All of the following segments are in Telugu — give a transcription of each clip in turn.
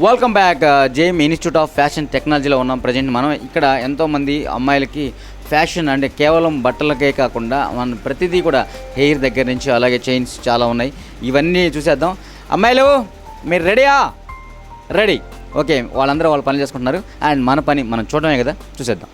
Welcome back JM institute of fashion టెక్నాలజీలో ఉన్నాం. ప్రజెంట్ మనం ఇక్కడ ఎంతోమంది అమ్మాయిలకి ఫ్యాషన్ అంటే కేవలం బట్టలకే కాకుండా మన ప్రతిదీ కూడా హెయిర్ దగ్గర నుంచి అలాగే చైన్స్ చాలా ఉన్నాయి. ఇవన్నీ చూసేద్దాం. అమ్మాయిలు మీరు రెడీయా? రెడీ. ఓకే, వాళ్ళందరూ వాళ్ళ పని చేసుకుంటున్నారు అండ్ మన పని మనం చూడడమే కదా, చూసేద్దాం.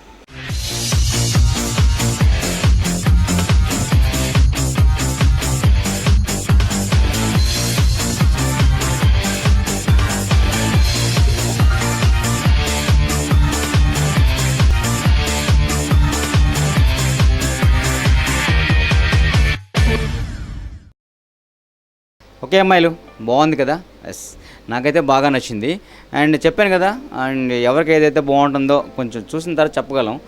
ఓకే అమ్మాయిలు, బాగుంది కదా? ఎస్, నాకైతే బాగా నచ్చింది. అండ్ చెప్పాను కదా, అండ్ ఎవరికి ఏదైతే బాగుంటుందో కొంచెం చూసిన తర్వాత చెప్పగలం.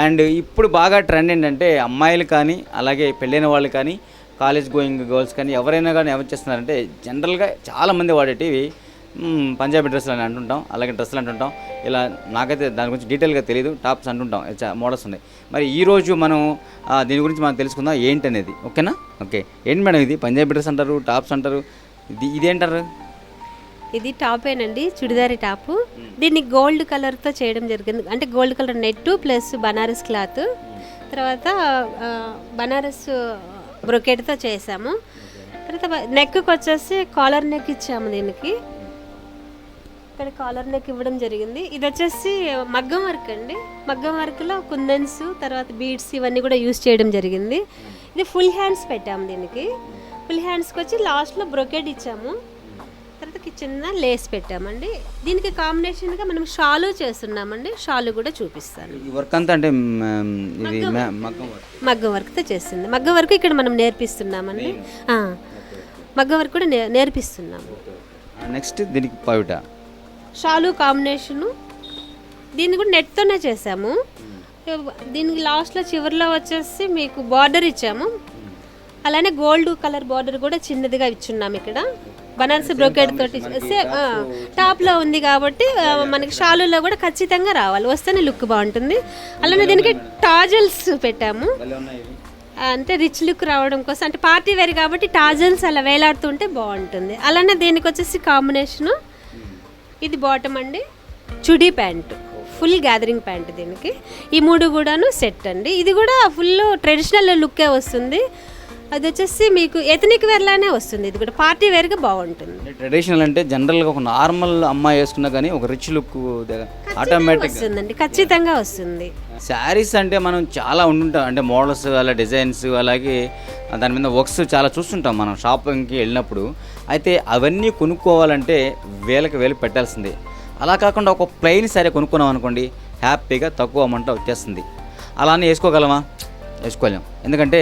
అండ్ ఇప్పుడు బాగా ట్రెండ్ ఏంటంటే అమ్మాయిలు కానీ అలాగే పెళ్ళైన వాళ్ళు కానీ కాలేజ్ గోయింగ్ గర్ల్స్ కానీ ఎవరైనా కానీ ఎవరు చేస్తున్నారంటే జనరల్గా చాలామంది వాడేటివి పంజాబీ డ్రెస్సులు అని అంటుంటాం, అలాగే డ్రెస్సులు అంటుంటాం. ఇలా నాకైతే దాని గురించి డీటెయిల్గా తెలియదు, టాప్స్ అంటుంటాం, మోడల్స్ ఉన్నాయి. మరి ఈరోజు మనం దీని గురించి మనం తెలుసుకుందాం ఏంటనేది. ఓకేనా? ఓకే, ఏంటి మేడం ఇది? పంజాబీ డ్రెస్ అంటారు, టాప్స్ అంటారు, ఇదేంటారు? ఇది టాపేనండి, చుడిదారి టాపు. దీన్ని గోల్డ్ కలర్తో చేయడం జరిగింది. అంటే gold colour net plus Banaras cloth, తర్వాత బనారస్ బ్రొకెట్తో చేసాము. తర్వాత నెక్కి వచ్చేసి కాలర్ నెక్ ఇచ్చాము. దీనికి ఇక్కడ కాలర్ నెక్ ఇవ్వడం జరిగింది. ఇది వచ్చేసి మగ్గం వర్క్ అండి. మగ్గం వర్క్లో కుందన్స్ తర్వాత బీడ్స్ ఇవన్నీ కూడా యూజ్ చేయడం జరిగింది. ఇది ఫుల్ హ్యాండ్స్ పెట్టాము. దీనికి ఫుల్ హ్యాండ్స్కి వచ్చి లాస్ట్లో బ్రొకెట్ ఇచ్చాము. తర్వాత చిన్న లేస్ పెట్టామండి. దీనికి కాంబినేషన్గా మనం షాలు చేస్తున్నామండి. షాలు కూడా చూపిస్తాను. ఈ వర్క్ అంతా అంటే మగ్గం వర్క్తో చేస్తుంది. మగ్గం వర్క్ ఇక్కడ మనం నేర్పిస్తున్నామండి. మగ్గం వర్క్ కూడా నేర్పిస్తున్నాము. నెక్స్ట్ దీనికి పవిట షాలు కాంబినేషను. దీన్ని కూడా నెట్తోనే చేసాము. దీనికి లాస్ట్లో చివరిలో వచ్చేసి మీకు బార్డర్ ఇచ్చాము. అలానే గోల్డ్ కలర్ బార్డర్ కూడా చిన్నదిగా ఇచ్చున్నాము. ఇక్కడ బనారసి బ్రోకెట్ తోటి టాప్లో ఉంది కాబట్టి మనకి షాలులో కూడా ఖచ్చితంగా రావాలి, వస్తేనే లుక్ బాగుంటుంది. అలానే దీనికి టాజల్స్ పెట్టాము. అంటే రిచ్ లుక్ రావడం కోసం, అంటే పార్టీ వేర్ కాబట్టి టాజల్స్ అలా వేలాడుతుంటే బాగుంటుంది. అలానే దీనికి వచ్చేసి కాంబినేషను ఇది బాటమ్ అండి, chudi pant, full gathering pant. దీనికి ఈ మూడు కూడాను సెట్ అండి. ఇది కూడా ఫుల్ ట్రెడిషనల్ లుక్కే వస్తుంది. అది వచ్చేసి మీకు ఎథనిక్ వేర్లానే వస్తుంది. ఇది కూడా పార్టీ వేర్గా బాగుంటుంది. ట్రెడిషనల్ అంటే జనరల్గా ఒక నార్మల్ అమ్మాయి వేసుకున్నా కానీ ఒక రిచ్ లుక్ ఆటోమేటిక్ వస్తుందండి, ఖచ్చితంగా వస్తుంది. శారీస్ అంటే మనం చాలా ఉంటుంటాం, అంటే మోడల్స్ అలా డిజైన్స్ అలాగే దాని మీద వర్క్స్ చాలా చూస్తుంటాం మనం షాపింగ్కి వెళ్ళినప్పుడు. అయితే అవన్నీ కొనుక్కోవాలంటే వేలకు వేలు పెట్టాల్సిందే. అలా కాకుండా ఒక ప్లెయిన్ శారీ కొనుక్కున్నాం అనుకోండి, హ్యాపీగా తక్కువ అమౌంట్ వచ్చేస్తుంది. అలానే వేసుకోగలమా? వేసుకోలేం. ఎందుకంటే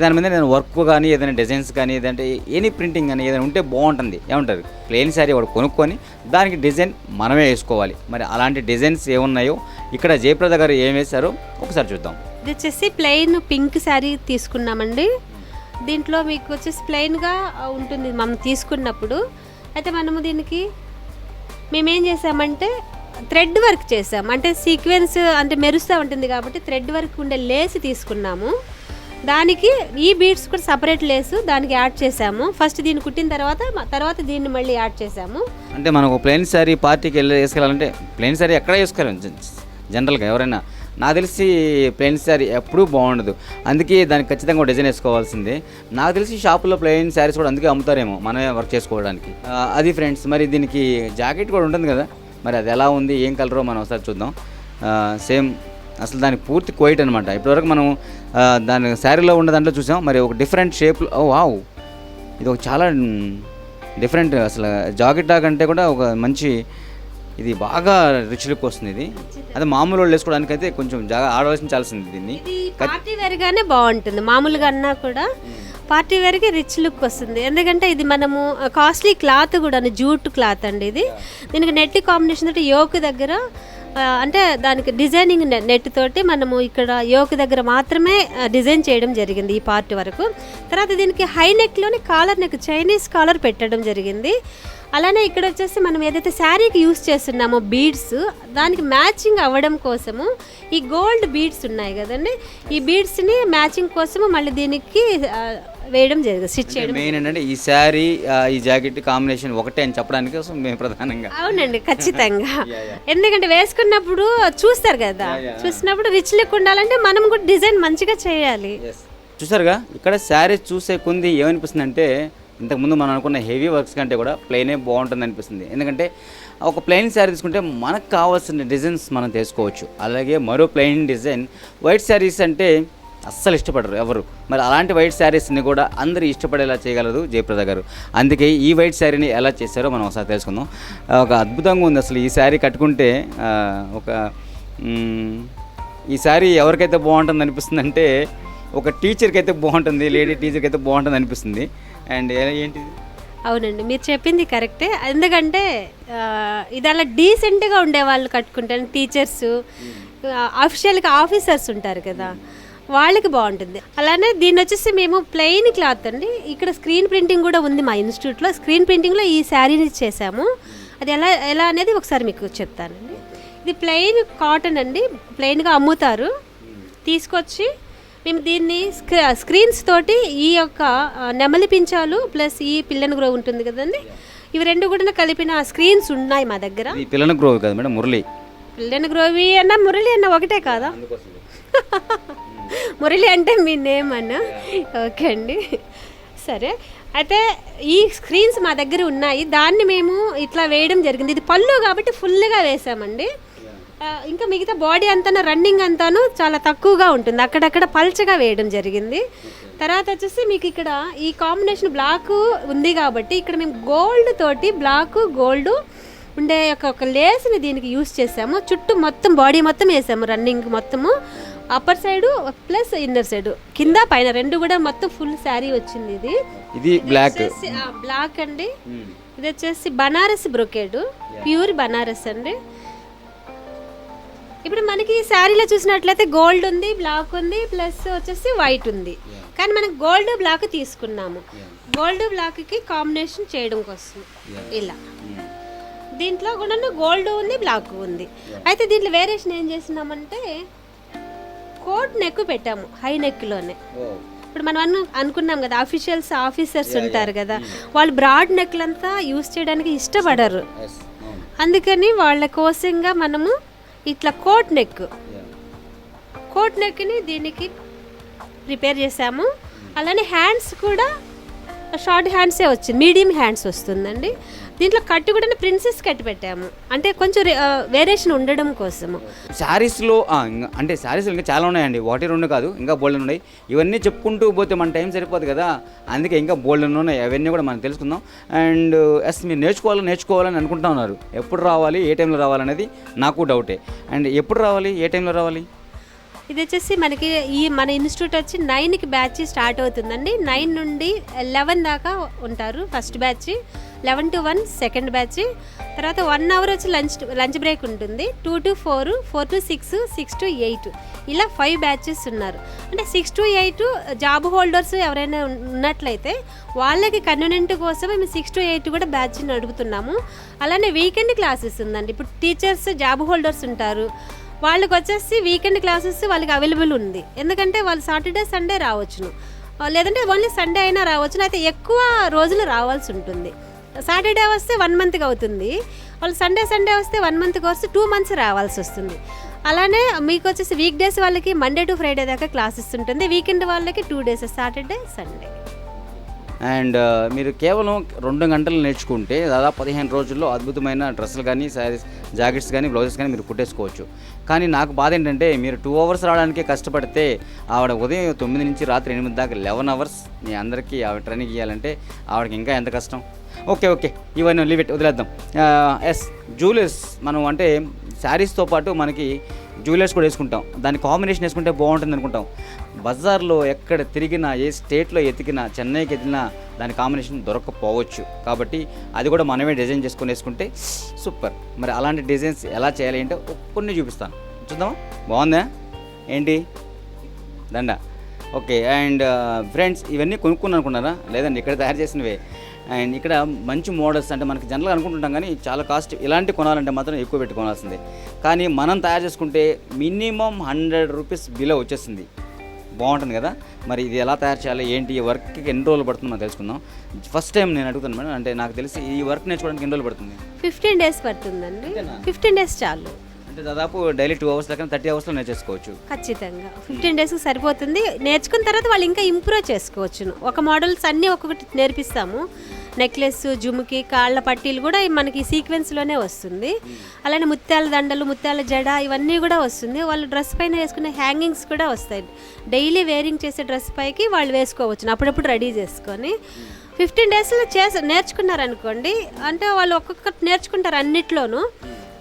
దాని మీద నేను వర్క్ కానీ ఏదైనా డిజైన్స్ కానీ ఏదంటే ఎనీ ప్రింటింగ్ కానీ ఏదైనా ఉంటే బాగుంటుంది. ఏమంటారు? ప్లెయిన్ శారీ వాడు కొనుక్కొని దానికి డిజైన్ మనమే వేసుకోవాలి. మరి అలాంటి డిజైన్స్ ఏమున్నాయో ఇక్కడ జయప్రద గారు ఏం వేశారో ఒకసారి చూద్దాం. ఇది వచ్చేసి ప్లెయిన్ పింక్ శారీ తీసుకున్నామండి. దీంట్లో మీకు వచ్చేసి ప్లెయిన్గా ఉంటుంది మనం తీసుకున్నప్పుడు. అయితే మనము దీనికి మేమేం చేసామంటే థ్రెడ్ వర్క్ చేసాము. అంటే సీక్వెన్స్ అంటే మెరుస్తూ ఉంటుంది కాబట్టి థ్రెడ్ వర్క్ ఉండే లేస్ తీసుకున్నాము. దానికి ఈ బీడ్స్ కూడా సపరేట్ లేసు దానికి యాడ్ చేసాము. ఫస్ట్ దీన్ని కుట్టిన తర్వాత దీన్ని మళ్ళీ యాడ్ చేసాము. అంటే మనకు ప్లెయిన్ శారీ పార్టీకి వేసుకెళ్ళాలంటే ప్లెయిన్ శారీ ఎక్కడ వేసుకోలేం జనరల్గా ఎవరైనా. నాకు తెలిసి ప్లెయిన్ శారీ ఎప్పుడూ బాగుండదు, అందుకే దానికి ఖచ్చితంగా డిజైన్ వేసుకోవాల్సిందే. నాకు తెలిసి షాపులో ప్లెయిన్ శారీస్ కూడా అందుకే అమ్ముతారేమో మనమే వర్క్ చేసుకోవడానికి. అది ఫ్రెండ్స్, మరి దీనికి జాకెట్ కూడా ఉంటుంది కదా, మరి అది ఎలా ఉంది ఏం కలరో మనం ఒకసారి చూద్దాం. సేమ్ అసలు దానికి పూర్తి కోయిట్ అనమాట. ఇప్పటివరకు మనం దాని శారీలో ఉన్న దాంట్లో చూసాం, మరి ఒక డిఫరెంట్ షేప్లో. వావ్, ఇది ఒక చాలా డిఫరెంట్. అసలు జాకెట్ టాక్ అంటే కూడా ఒక మంచి, ఇది బాగా రిచ్ లుక్ వస్తుంది. ఇది అదే మామూలు వాళ్ళు వేసుకోవడానికి అయితే కొంచెం ఆలోచించాల్సింది. దీన్ని పార్టీ వేర్గానే బాగుంటుంది. మామూలుగా అన్నా కూడా పార్టీ వేర్కి రిచ్ లుక్ వస్తుంది. ఎందుకంటే ఇది మనము కాస్ట్లీ క్లాత్ కూడా, జూట్ క్లాత్ అండి ఇది. దీనికి నెట్ కాంబినేషన్ తోటి యోక్ దగ్గర అంటే దానికి డిజైనింగ్ నెట్ తోటి మనము ఇక్కడ యోక్ దగ్గర మాత్రమే డిజైన్ చేయడం జరిగింది ఈ పార్ట్ వరకు. తర్వాత దీనికి హై నెక్లోనే కాలర్ నెక్, చైనీస్ కాలర్ పెట్టడం జరిగింది. అలానే ఇక్కడ వచ్చేసి మనం ఏదైతే శారీకి యూస్ చేస్తున్నామో బీడ్స్, దానికి మ్యాచింగ్ అవ్వడం కోసము ఈ గోల్డ్ బీడ్స్ ఉన్నాయి కదండి, ఈ బీడ్స్ని మ్యాచింగ్ కోసము మళ్ళీ దీనికి వేయడం జరిగింది, స్టిచ్ చేయడం. మెయిన్ ఏంటంటే ఈ శారీ ఈ జాకెట్ కాంబినేషన్ ఒకటే అని చెప్పడానికి కోసం మేము ప్రధానంగా. అవునండి, ఖచ్చితంగా. ఎందుకంటే వేసుకున్నప్పుడు చూస్తారు కదా, చూసినప్పుడు రిచ్ లుక్ ఉండాలంటే మనం కూడా డిజైన్ మంచిగా చేయాలి. చూసారుగా ఇక్కడ శారీ చూసే కొంది ఏమనిపిస్తుంది అంటే ఇంతకుముందు మనం అనుకున్న హెవీ వర్క్స్ కంటే కూడా ప్లెయినే బాగుంటుంది అనిపిస్తుంది. ఎందుకంటే ఒక ప్లెయిన్ శారీ తీసుకుంటే మనకు కావాల్సిన డిజైన్స్ మనం తీసుకోవచ్చు. అలాగే మరో ప్లెయిన్ డిజైన్ వైట్ శారీస్ అంటే అస్సలు ఇష్టపడరు ఎవరు. మరి అలాంటి వైట్ శారీస్ని కూడా అందరూ ఇష్టపడేలా చేయగలరు జయప్రద గారు. అందుకే ఈ వైట్ శారీని ఎలా చేశారో మనం ఒకసారి తెలుసుకుందాం. ఒక అద్భుతంగా ఉంది అసలు ఈ శారీ కట్టుకుంటే. ఈ శారీ ఎవరికైతే బాగుంటుంది అనిపిస్తుంది అంటే ఒక టీచర్కి అయితే బాగుంటుంది, లేడీ టీచర్కి అయితే బాగుంటుంది అనిపిస్తుంది. అండ్ ఏంటి? అవునండి, మీరు చెప్పింది కరెక్టే. ఎందుకంటే ఇది అలా డీసెంట్గా ఉండేవాళ్ళు కట్టుకుంటారు, టీచర్స్, అఫీషియల్గా ఆఫీసర్స్ ఉంటారు కదా, వాళ్ళకి బాగుంటుంది. అలానే దీన్ని వచ్చేసి మేము ప్లెయిన్ క్లాత్ అండి, ఇక్కడ స్క్రీన్ ప్రింటింగ్ కూడా ఉంది మా ఇన్స్టిట్యూట్లో. స్క్రీన్ ప్రింటింగ్లో ఈ శారీని చేసాము. అది ఎలా అనేది ఒకసారి మీకు చెప్తానండి. ఇది ప్లెయిన్ కాటన్ అండి, ప్లెయిన్గా అమ్ముతారు. తీసుకొచ్చి మేము దీన్ని స్క్రీన్స్ తోటి ఈ యొక్క నెమలి పించాలు ప్లస్ ఈ పిల్లన గ్రోవ్ ఉంటుంది కదండి, ఇవి రెండు కూడా కలిపిన స్క్రీన్స్ ఉన్నాయి మా దగ్గర. పిల్లన గ్రోవ్ కదా మేడం, మురళి. పిల్లన గ్రోవి అన్న మురళి అన్న ఒకటే కాదా? మురళి అంటే మీ నేమ్ అన్న. ఓకే అండి, సరే. అయితే ఈ స్క్రీన్స్ మా దగ్గర ఉన్నాయి, దాన్ని మేము ఇట్లా వేయడం జరిగింది. ఇది పళ్ళు కాబట్టి ఫుల్గా వేసామండి. ఇంకా మిగతా బాడీ అంతా రన్నింగ్ అంతాను చాలా తక్కువగా ఉంటుంది, అక్కడక్కడ పల్చగా వేయడం జరిగింది. తర్వాత వచ్చేసి మీకు ఇక్కడ ఈ కాంబినేషన్ బ్లాక్ ఉంది కాబట్టి ఇక్కడ మేము గోల్డ్ తోటి బ్లాక్ గోల్డ్ ఉండే ఒక లేస్ని దీనికి యూస్ చేసాము. చుట్టూ మొత్తం బాడీ మొత్తం వేసాము, రన్నింగ్ మొత్తము, upper side plus inner side, కింద పైన రెండు కూడా మొత్తం ఫుల్ శారీ వచ్చింది. ఇది బ్లాక్ అండి. ఇది వచ్చేసి బనారస్ బ్రొకేడ్, ప్యూర్ బనారస్ అండి. ఇప్పుడు మనకి శారీలో చూసినట్లయితే గోల్డ్ ఉంది, బ్లాక్ ఉంది, ప్లస్ వచ్చేసి వైట్ ఉంది. కానీ మనకి గోల్డ్ బ్లాక్ తీసుకున్నాము, గోల్డ్ బ్లాక్కి కాంబినేషన్ చేయడం కోసం ఇలా. దీంట్లో కూడా గోల్డ్ ఉంది, బ్లాక్ ఉంది. అయితే దీంట్లో వేరియేషన్ ఏం చేసినామంటే కోట్ నెక్ పెట్టాము, హై నెక్లోనే. ఇప్పుడు మనం అనుకున్నాం కదా, ఆఫీసర్స్ ఉంటారు కదా, వాళ్ళు బ్రాడ్ నెక్లంతా యూస్ చేయడానికి ఇష్టపడరు. అందుకని వాళ్ళ కోసంగా మనము ఇట్లా కోట్ నెక్ని దీనికి ప్రిపేర్ చేసాము. అలానే హ్యాండ్స్ కూడా షార్ట్ హ్యాండ్సే వచ్చింది, మీడియం హ్యాండ్స్ వస్తుందండి. దీంట్లో కట్టు కూడా ప్రిన్సెస్ కట్టి పెట్టాము, అంటే కొంచెం వేరియేషన్ ఉండడం కోసము. శారీస్లో అంటే శారీస్లో ఇంకా చాలా ఉన్నాయండి, ఒకటి రెండు కాదు, ఇంకా బోల్డ్ ఉన్నాయి. ఇవన్నీ చెప్పుకుంటూ పోతే మన టైం సరిపోదు కదా, అందుకే ఇంకా బోల్డ్ ఉన్నాయి. అవన్నీ కూడా మనం తెలుసుకుందాం. అండ్ మీరు నేర్చుకోవాలని అనుకుంటా ఉన్నారు. ఎప్పుడు రావాలి, ఏ టైంలో రావాలనేది నాకు డౌటే. అండ్ ఎప్పుడు రావాలి, ఏ టైంలో రావాలి? ఇది వచ్చేసి మనకి మన ఇన్స్టిట్యూట్ వచ్చి 9కి బ్యాచ్ స్టార్ట్ అవుతుందండి. 9 నుండి 11 దాకా ఉంటారు first batch, 11 to 1 second batch. తర్వాత 1 అవర్ వచ్చి లంచ్ బ్రేక్ ఉంటుంది. 2 to 4, 4 to 6, 6 to 8 ఇలా 5 బ్యాచెస్ ఉన్నారు. అంటే 6 to 8 జాబ్ హోల్డర్స్ ఎవరైనా ఉన్నట్లయితే వాళ్ళకి కన్వీనియంట్ కోసం మేము 6 to 8 కూడా బ్యాచ్ నడుపుతున్నాము. అలానే వీకెండ్ క్లాసెస్ ఉందండి. ఇప్పుడు టీచర్స్ జాబ్ హోల్డర్స్ ఉంటారు, వాళ్ళకి వచ్చేసి వీకెండ్ క్లాసెస్ వాళ్ళకి అవైలబుల్ ఉంది. ఎందుకంటే వాళ్ళు సాటర్డే సండే రావచ్చును, లేదంటే ఓన్లీ సండే అయినా రావచ్చును. అయితే ఎక్కువ రోజులు రావాల్సి ఉంటుంది. సాటర్డే వస్తే 1 మంత్కి అవుతుంది, వాళ్ళు సండే వస్తే 1 మంత్ కోర్సు 2 months రావాల్సి వస్తుంది. అలానే మీకు వచ్చేసి వీక్ డేస్ వాళ్ళకి మండే టు ఫ్రైడే దాకా క్లాసెస్ ఉంటుంది, వీకెండ్ వాళ్ళకి 2 days సాటర్డే సండే. అండ్ మీరు కేవలం 2 గంటలు నేర్చుకుంటే దాదాపు 15 రోజుల్లో అద్భుతమైన డ్రెస్సులు కానీ, శారీస్, జాకెట్స్ కానీ, బ్లౌజెస్ కానీ మీరు కుట్టేసుకోవచ్చు. కానీ నాకు బాధ ఏంటంటే మీరు 2 hours రావడానికే కష్టపడితే ఆవిడ ఉదయం 9 నుంచి రాత్రి 8 దాకా 11 hours మీ అందరికీ ఆవిడ ట్రైనింగ్ ఇవ్వాలంటే ఆవిడకి ఇంకా ఎంత కష్టం. ఓకే ఇవన్నీ వదిలేద్దాం. జ్యువెలర్స్ మనం అంటే శారీస్తో పాటు మనకి జ్యువెలర్స్ కూడా వేసుకుంటాం, దాని కాంబినేషన్ వేసుకుంటే బాగుంటుంది అనుకుంటాం. బజార్లో ఎక్కడ తిరిగినా, ఏ స్టేట్లో ఎతికినా, చెన్నైకి ఎదిగినా దాని కాంబినేషన్ దొరకకపోవచ్చు. కాబట్టి అది కూడా మనమే డిజైన్ చేసుకొని వేసుకుంటే సూపర్. మరి అలాంటి డిజైన్స్ ఎలా చేయాలి అంటే కొన్ని చూపిస్తాను, చూద్దామా? బాగుందా ఏంటి దండ? ఓకే. అండ్ ఫ్రెండ్స్ ఇవన్నీ కొనుక్కుని అనుకున్నారా? లేదండి, ఇక్కడ తయారు చేసినవే. అండ్ ఇక్కడ మంచి మోడల్స్ అంటే మనకి జనరల్గా అనుకుంటుంటాం కానీ చాలా కాస్ట్, ఇలాంటి కొనాలంటే మాత్రం ఎక్కువ పెట్టి కొనాల్సిందే. కానీ మనం తయారు చేసుకుంటే మినిమం 100 రూపీస్ బిలో వచ్చేసింది. బాగుంటుంది కదా. మరి ఇది ఎలా తయారు చేయాలి ఏంటి, ఈ వర్క్కి ఎన్ని రోజులు పడుతుందో మనం తెలుసుకుందాం. ఫస్ట్ టైం నేను అడుగుతాను మేడం, అంటే నాకు తెలిసి ఈ వర్క్ నేర్చుకోవడానికి ఎన్ని రోజులు పడుతుంది? 15 days పడుతుందండి. 15 days చాలు. అంటే దాదాపు డైలీ 2 hours దగ్గర 30 hours నేర్చేసుకోవచ్చు. ఖచ్చితంగా 15 days సరిపోతుంది. నేర్చుకున్న తర్వాత వాళ్ళు ఇంకా ఇంప్రూవ్ చేసుకోవచ్చును. ఒక మోడల్స్ అన్నీ ఒక్కొక్కటి నేర్పిస్తాము. నెక్లెస్, జుమ్కి, కాళ్ళ పట్టీలు కూడా మనకి సీక్వెన్స్లోనే వస్తుంది. అలానే ముత్యాల దండలు, ముత్యాల జడ ఇవన్నీ కూడా వస్తుంది. వాళ్ళు డ్రెస్ పైన వేసుకునే హ్యాంగింగ్స్ కూడా వస్తాయి. డైలీ వేరింగ్ చేసే డ్రెస్ పైకి వాళ్ళు వేసుకోవచ్చు అప్పుడప్పుడు రెడీ చేసుకొని. 15 daysలో నేర్చుకున్నారనుకోండి, అంటే వాళ్ళు ఒక్కొక్కటి నేర్చుకుంటారు అన్నిట్లోనూ.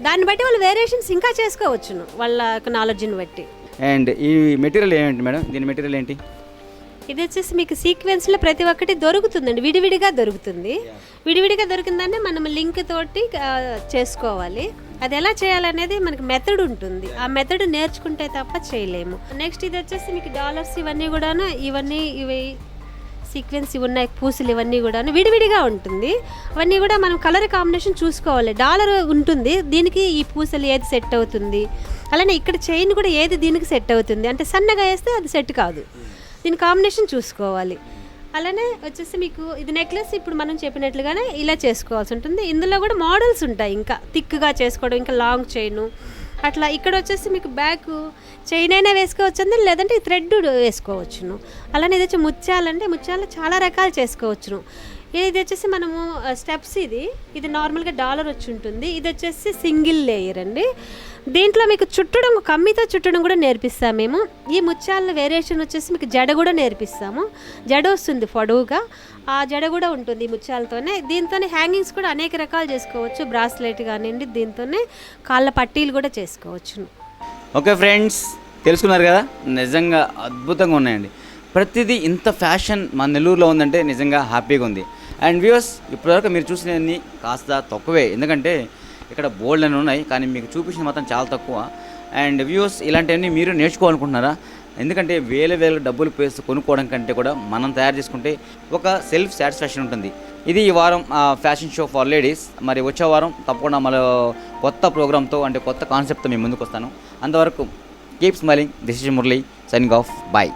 దాన్ని బట్టి వాళ్ళు వేరియేషన్స్ ఇంకా చేసుకోవచ్చును వాళ్ళ నాలెడ్జ్ని బట్టి. అండ్ ఈ మెటీరియల్ ఏంటి మేడం, దీని మెటీరియల్ ఏంటి? ఇది వచ్చేసి మీకు సీక్వెన్స్లో ప్రతి ఒక్కటి దొరుకుతుందండి, విడివిడిగా దొరుకుతుంది. విడివిడిగా దొరికిందంటే మనం లింక్ తోటి చేసుకోవాలి. అది ఎలా చేయాలనేది మనకి మెథడ్ ఉంటుంది. ఆ మెథడ్ నేర్చుకుంటే తప్ప చేయలేము. నెక్స్ట్ ఇది వచ్చేసి మీకు డాలర్స్ ఇవన్నీ కూడాను, ఇవి సీక్వెన్స్ ఉన్నాయి, పూసలు ఇవన్నీ కూడా విడివిడిగా ఉంటుంది. అవన్నీ కూడా మనం కలర్ కాంబినేషన్ చూసుకోవాలి. డాలర్ ఉంటుంది, దీనికి ఈ పూసలు ఏది సెట్ అవుతుంది. అలానే ఇక్కడ చైన్ కూడా ఏది దీనికి సెట్ అవుతుంది. అంటే సన్నగా వేస్తే అది సెట్ కాదు, దీని కాంబినేషన్ చూసుకోవాలి. అలానే వచ్చేసి మీకు ఇది నెక్లెస్ ఇప్పుడు మనం చెప్పినట్లుగానే ఇలా చేసుకోవాల్సి ఉంటుంది. ఇందులో కూడా మోడల్స్ ఉంటాయి, ఇంకా థిక్గా చేసుకోవడం, ఇంకా లాంగ్ చైను అట్లా. ఇక్కడ వచ్చేసి మీకు బ్యాక్ చైన్ అయినా వేసుకోవచ్చుంది, లేదంటే థ్రెడ్ వేసుకోవచ్చును. అలానే ఇది వచ్చి ముత్యాలంటే ముత్యాలు చాలా రకాలు చేసుకోవచ్చును. ఇది వచ్చేసి మనము స్టెప్స్, ఇది నార్మల్గా డాలర్ వచ్చి ఉంటుంది. ఇది వచ్చేసి సింగిల్ లేయర్ అండి. దీంట్లో మీకు చుట్టడం, కమ్మితో చుట్టడం కూడా నేర్పిస్తాము మేము. ఈ ముత్యాల వేరియేషన్ వచ్చేసి మీకు జడ కూడా నేర్పిస్తాము. జడ వస్తుంది పొడవుగా, ఆ జడ కూడా ఉంటుంది ఈ ముత్యాలతోనే. దీంతోనే హ్యాంగింగ్స్ కూడా అనేక రకాలు చేసుకోవచ్చు. బ్రాస్లెట్ కానివ్వండి, దీంతోనే కాళ్ళ పట్టీలు కూడా చేసుకోవచ్చు. ఓకే ఫ్రెండ్స్, తెలుసుకున్నారు కదా, నిజంగా అద్భుతంగా ఉన్నాయండి. ప్రతిదీ ఇంత ఫ్యాషన్ మన నెల్లూరులో ఉందంటే నిజంగా హ్యాపీగా ఉంది. అండ్ వ్యూవర్స్, ఇప్పటివరకు మీరు చూసినవన్నీ కాస్త తక్కువే, ఎందుకంటే ఇక్కడ బోల్డ్ అని ఉన్నాయి, కానీ మీకు చూపించిన మాత్రం చాలా తక్కువ. అండ్ వ్యూవర్స్, ఇలాంటివన్నీ మీరు నేర్చుకోవాలనుకుంటున్నారా? ఎందుకంటే వేల డబ్బులు పేసి కొనుక్కోవడం కంటే కూడా మనం తయారు చేసుకుంటే ఒక సెల్ఫ్ సాటిస్ఫాక్షన్ ఉంటుంది. ఇది ఈ వారం ఫ్యాషన్ షో ఫర్ లేడీస్. మరి వచ్చే వారం తప్పకుండా మళ్ళీ కొత్త ప్రోగ్రామ్తో, అంటే కొత్త కాన్సెప్ట్తో మేము ముందుకు వస్తాను. అంతవరకు keep smiling. This is Murali signing off. Bye.